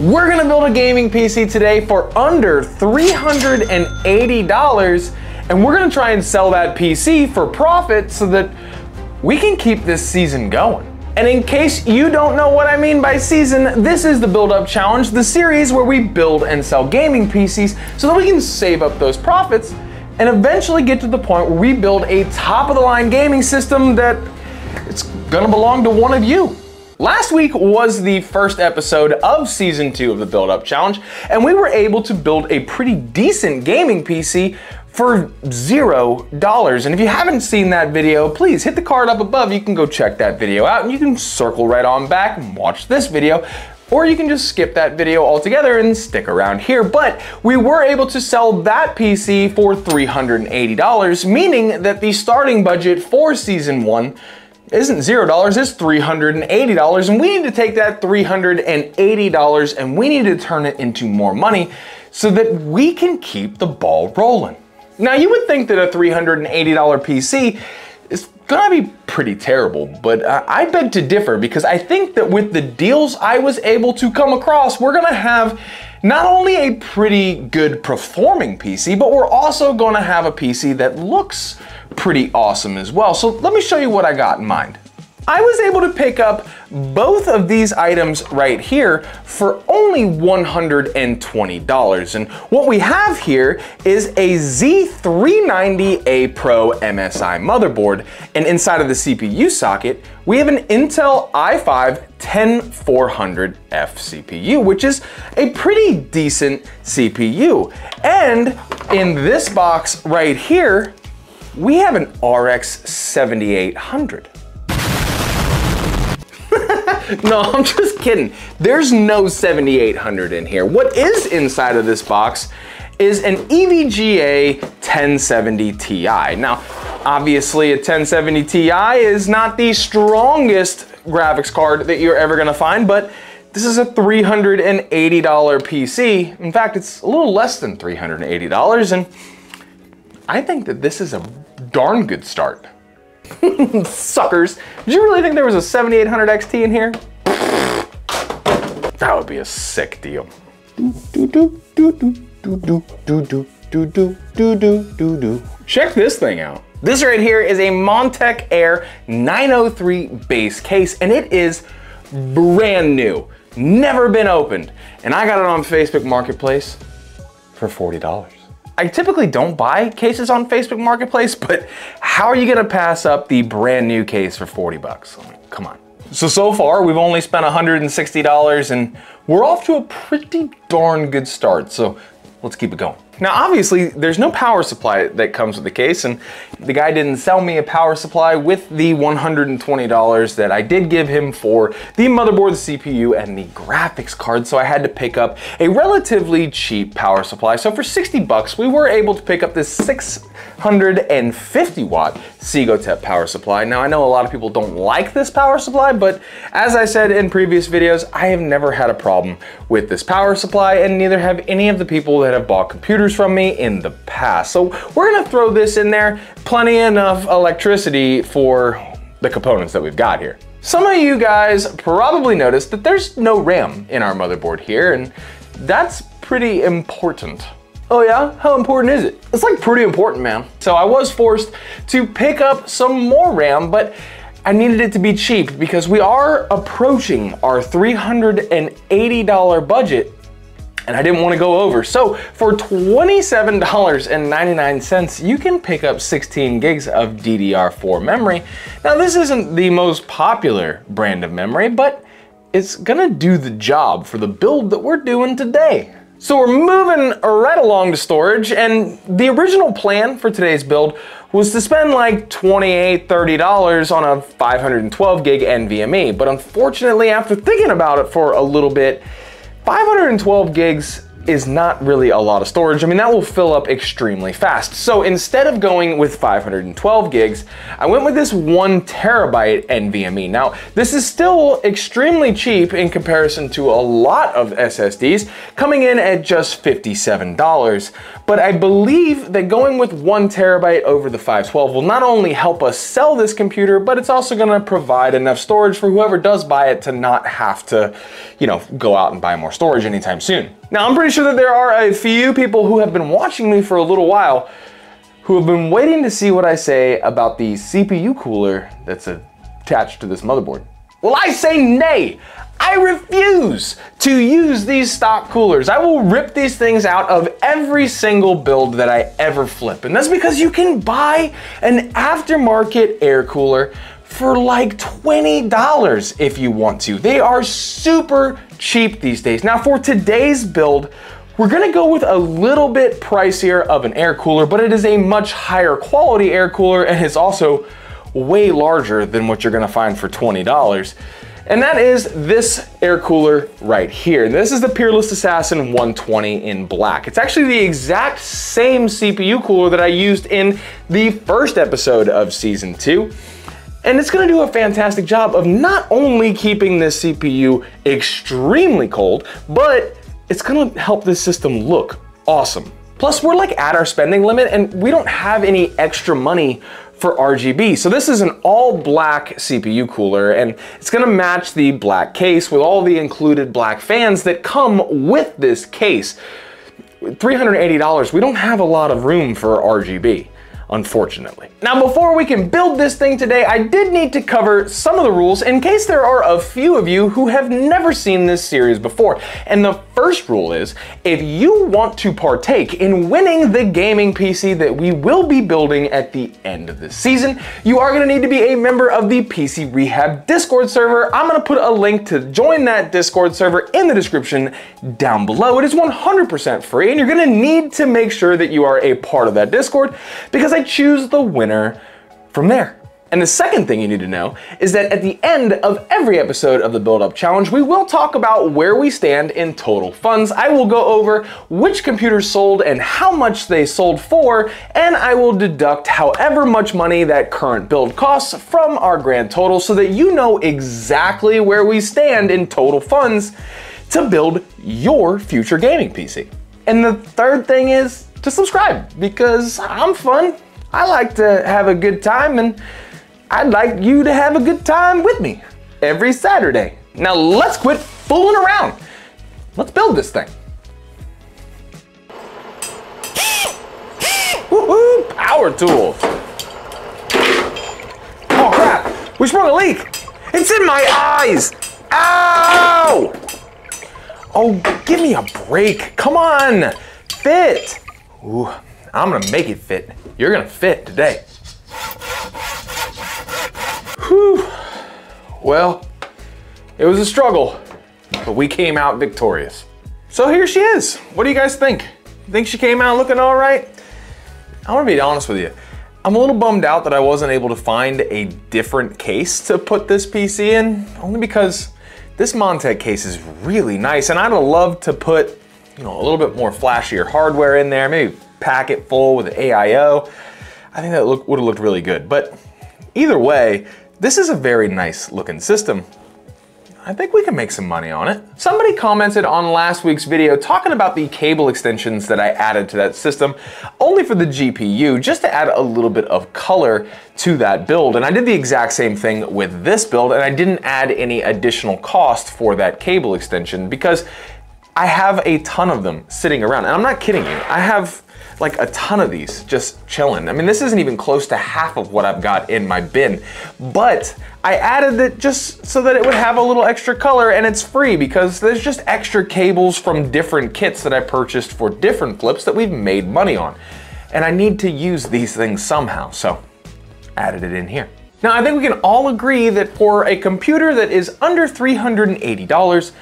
We're gonna build a gaming PC today for under $380, and we're gonna try and sell that PC for profit so that we can keep this season going. And in case you don't know what I mean by season, this is the Build Up Challenge, the series where we build and sell gaming PCs so that we can save up those profits and eventually get to the point where we build a top-of-the-line gaming system that it's gonna belong to one of you. Last week was the first episode of season 2 of the Build Up Challenge, and we were able to build a pretty decent gaming PC for $0. And if you haven't seen that video, please hit the card up above. You can go check that video out, and you can circle right on back and watch this video, or you can just skip that video altogether and stick around here. But we were able to sell that PC for $380, meaning that the starting budget for season 1 isn't $0, it's $380, and we need to take that $380 and we need to turn it into more money so that we can keep the ball rolling. Now, you would think that a $380 PC is gonna be pretty terrible, but I beg to differ, because I think that with the deals I was able to come across, we're gonna have not only a pretty good performing PC, but we're also gonna have a PC that looks pretty awesome as well. So let me show you what I got in mind. I was able to pick up both of these items right here for only $120. And what we have here is a Z390A Pro MSI motherboard. And inside of the CPU socket, we have an Intel i5-10400F CPU, which is a pretty decent CPU. And in this box right here, we have an RX 7800. No, I'm just kidding. There's no 7800 in here. What is inside of this box is an EVGA 1070 Ti. Now, obviously a 1070 Ti is not the strongest graphics card that you're ever gonna find, but this is a $380 PC. In fact, it's a little less than $380, and I think that this is a darn good start. Suckers. Did you really think there was a 7800 XT in here? That would be a sick deal. Check this thing out. This right here is a Montech Air 903 base case, and it is brand new. Never been opened. And I got it on Facebook Marketplace for $40. I typically don't buy cases on Facebook Marketplace, but how are you gonna pass up the brand new case for 40 bucks? I mean, come on. So far, we've only spent $160, and we're off to a pretty darn good start, so let's keep it going. Now, obviously, there's no power supply that comes with the case, and the guy didn't sell me a power supply with the $120 that I did give him for the motherboard, the CPU, and the graphics card, so I had to pick up a relatively cheap power supply. So for 60 bucks, we were able to pick up this 650 watt Qtips power supply. Now, I know a lot of people don't like this power supply, but as I said in previous videos, I have never had a problem with this power supply, and neither have any of the people that have bought computers from me in the past. So we're gonna throw this in there, plenty enough electricity for the components that we've got here. Some of you guys probably noticed that there's no RAM in our motherboard here, and that's pretty important. Oh yeah? How important is it? It's like pretty important, man. So I was forced to pick up some more RAM, but I needed it to be cheap because we are approaching our $380 budget, and I didn't want to go over. So for $27.99, you can pick up 16 gigs of DDR4 memory. Now, this isn't the most popular brand of memory, but it's gonna do the job for the build that we're doing today. So we're moving right along to storage, and the original plan for today's build was to spend like $28, $30 on a 512 gig NVMe. But unfortunately, after thinking about it for a little bit, 512 gigs is not really a lot of storage. I mean, that will fill up extremely fast. So instead of going with 512 gigs, I went with this 1 terabyte NVMe. Now, this is still extremely cheap in comparison to a lot of SSDs, coming in at just $57. But I believe that going with 1 terabyte over the 512 will not only help us sell this computer, but it's also gonna provide enough storage for whoever does buy it to not have to, you know, go out and buy more storage anytime soon. Now, I'm pretty sure that there are a few people who have been watching me for a little while who have been waiting to see what I say about the CPU cooler that's attached to this motherboard. Well, I say nay. I refuse to use these stock coolers. I will rip these things out of every single build that I ever flip. And that's because you can buy an aftermarket air cooler for like $20 if you want to. They are super cheap these days. Now, for today's build, we're gonna go with a little bit pricier of an air cooler, but it is a much higher quality air cooler, and it's also way larger than what you're gonna find for $20. And that is this air cooler right here. And this is the Peerless Assassin 120 in black. It's actually the exact same CPU cooler that I used in the first episode of Season 2. And it's gonna do a fantastic job of not only keeping this CPU extremely cold, but it's gonna help this system look awesome. Plus, we're like at our spending limit and we don't have any extra money for RGB. So this is an all black CPU cooler, and it's gonna match the black case with all the included black fans that come with this case. $380, we don't have a lot of room for RGB, unfortunately. Now, before we can build this thing today, I did need to cover some of the rules in case there are a few of you who have never seen this series before. And the first rule is, if you want to partake in winning the gaming PC that we will be building at the end of this season, you are gonna need to be a member of the PC Rehab Discord server. I'm gonna put a link to join that Discord server in the description down below. It is 100% free, and you're gonna need to make sure that you are a part of that Discord, because I choose the winner from there. And the second thing you need to know is that at the end of every episode of the Build Up Challenge, we will talk about where we stand in total funds. I will go over which computers sold and how much they sold for, and I will deduct however much money that current build costs from our grand total so that you know exactly where we stand in total funds to build your future gaming PC. And the third thing is to subscribe, because I'm fun. I like to have a good time, and I'd like you to have a good time with me every Saturday. Now let's quit fooling around. Let's build this thing. Woohoo, power tools. Oh crap, we sprung a leak. It's in my eyes. Ow! Oh, give me a break. Come on, fit. Ooh, I'm gonna make it fit. You're gonna fit today. Whew. Well, it was a struggle, but we came out victorious. So here she is. What do you guys think? You think she came out looking all right? I wanna be honest with you. I'm a little bummed out that I wasn't able to find a different case to put this PC in, only because this Montech case is really nice, and I'd have loved to put, you know, a little bit more flashier hardware in there, maybe pack it full with AIO. I think that would have looked really good. But either way, this is a very nice looking system. I think we can make some money on it. Somebody commented on last week's video talking about the cable extensions that I added to that system, only for the GPU, just to add a little bit of color to that build. And I did the exact same thing with this build, and I didn't add any additional cost for that cable extension because I have a ton of them sitting around. And I'm not kidding you, I have like a ton of these just chilling. I mean, this isn't even close to half of what I've got in my bin, but I added it just so that it would have a little extra color, and it's free because there's just extra cables from different kits that I purchased for different flips that we've made money on. And I need to use these things somehow, so added it in here. Now, I think we can all agree that for a computer that is under $380,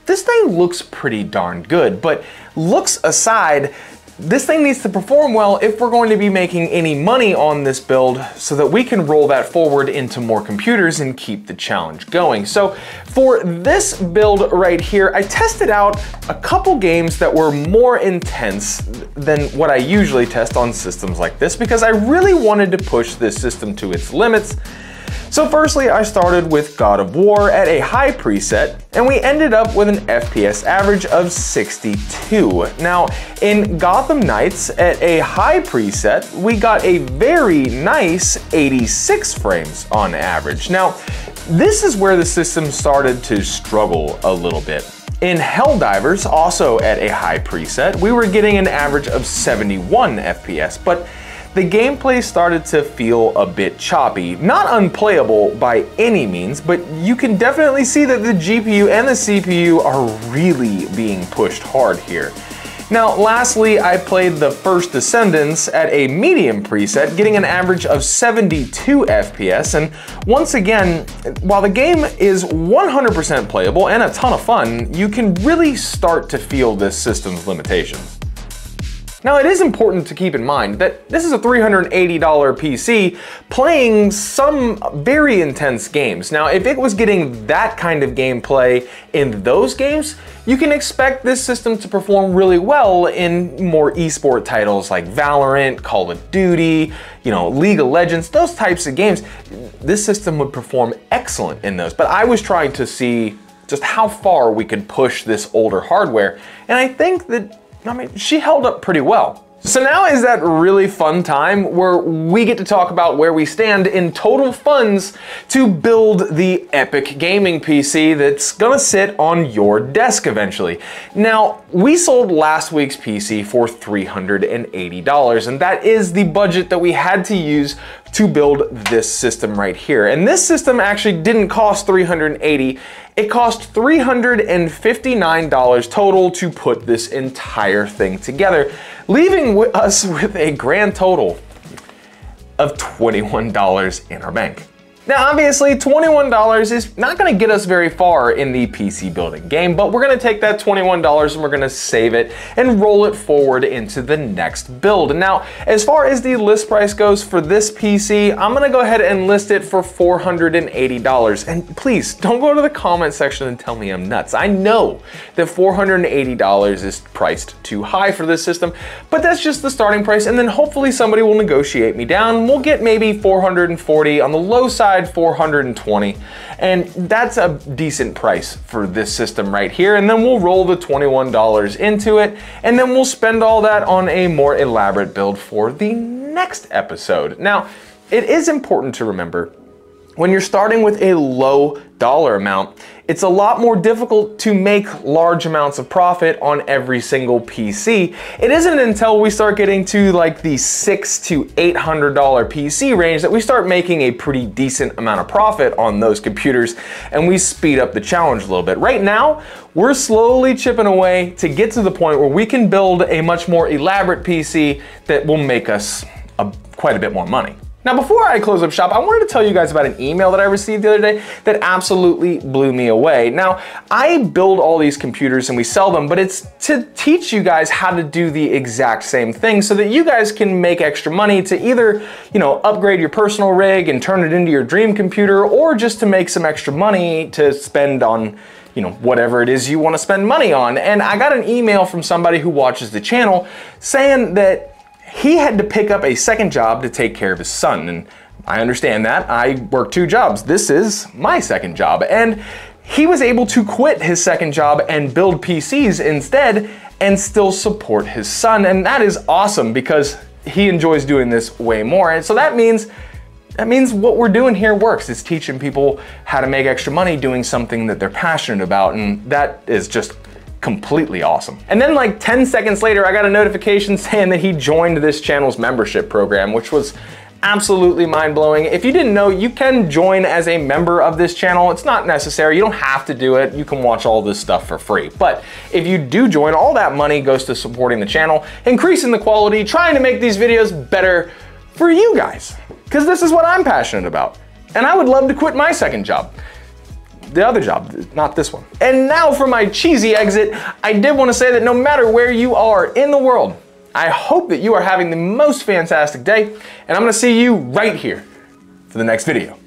this thing looks pretty darn good, but looks aside, this thing needs to perform well if we're going to be making any money on this build so that we can roll that forward into more computers and keep the challenge going. So for this build right here, I tested out a couple games that were more intense than what I usually test on systems like this because I really wanted to push this system to its limits. So firstly, I started with God of War at a high preset, and we ended up with an FPS average of 62. Now, in Gotham Knights at a high preset, we got a very nice 86 frames on average. Now, this is where the system started to struggle a little bit. In Helldivers, also at a high preset, we were getting an average of 71 FPS, but the gameplay started to feel a bit choppy. Not unplayable by any means, but you can definitely see that the GPU and the CPU are really being pushed hard here. Now, lastly, I played the First Descendants at a medium preset, getting an average of 72 FPS, and once again, while the game is 100% playable and a ton of fun, you can really start to feel this system's limitations. Now, it is important to keep in mind that this is a $380 PC playing some very intense games. Now, if it was getting that kind of gameplay in those games, you can expect this system to perform really well in more esport titles like Valorant, Call of Duty, League of Legends, those types of games. This system would perform excellent in those, but I was trying to see just how far we could push this older hardware, and I think that she held up pretty well. So now is that really fun time where we get to talk about where we stand in total funds to build the epic gaming PC that's gonna sit on your desk eventually. Now, we sold last week's PC for $380, and that is the budget that we had to use to build this system right here. And this system actually didn't cost $380, it cost $359 total to put this entire thing together, leaving us with a grand total of $21 in our bank. Now, obviously, $21 is not gonna get us very far in the PC building game, but we're gonna take that $21 and we're gonna save it and roll it forward into the next build. Now, as far as the list price goes for this PC, I'm gonna go ahead and list it for $480. And please, don't go to the comment section and tell me I'm nuts. I know that $480 is priced too high for this system, but that's just the starting price, and then hopefully somebody will negotiate me down. We'll get maybe $440 on the low side, $420, and that's a decent price for this system right here. And then we'll roll the $21 into it, and then we'll spend all that on a more elaborate build for the next episode. Now, it is important to remember when you're starting with a low dollar amount, it's a lot more difficult to make large amounts of profit on every single PC. It isn't until we start getting to like the $600 to $800 PC range that we start making a pretty decent amount of profit on those computers, and we speed up the challenge a little bit. Right now, we're slowly chipping away to get to the point where we can build a much more elaborate PC that will make us quite a bit more money. Now, before I close up shop, I wanted to tell you guys about an email that I received the other day that absolutely blew me away. Now, I build all these computers and we sell them, but it's to teach you guys how to do the exact same thing so that you guys can make extra money to either, upgrade your personal rig and turn it into your dream computer, or just to make some extra money to spend on whatever it is you want to spend money on. And I got an email from somebody who watches the channel saying that he had to pick up a second job to take care of his son, and I understand that. I work 2 jobs. This is my second job, and he was able to quit his second job and build PCs instead and still support his son, and that is awesome because he enjoys doing this way more. And so that means what we're doing here works. It's teaching people how to make extra money doing something that they're passionate about, and that is just completely awesome. And then like 10 seconds later, I got a notification saying that he joined this channel's membership program, which was absolutely mind-blowing. If you didn't know, you can join as a member of this channel. It's not necessary. You don't have to do it. You can watch all this stuff for free. But if you do join, all that money goes to supporting the channel, increasing the quality, trying to make these videos better for you guys, because this is what I'm passionate about. And I would love to quit my second job. The other job, not this one. And now for my cheesy exit, I did want to say that no matter where you are in the world, I hope that you are having the most fantastic day, and I'm gonna see you right here for the next video.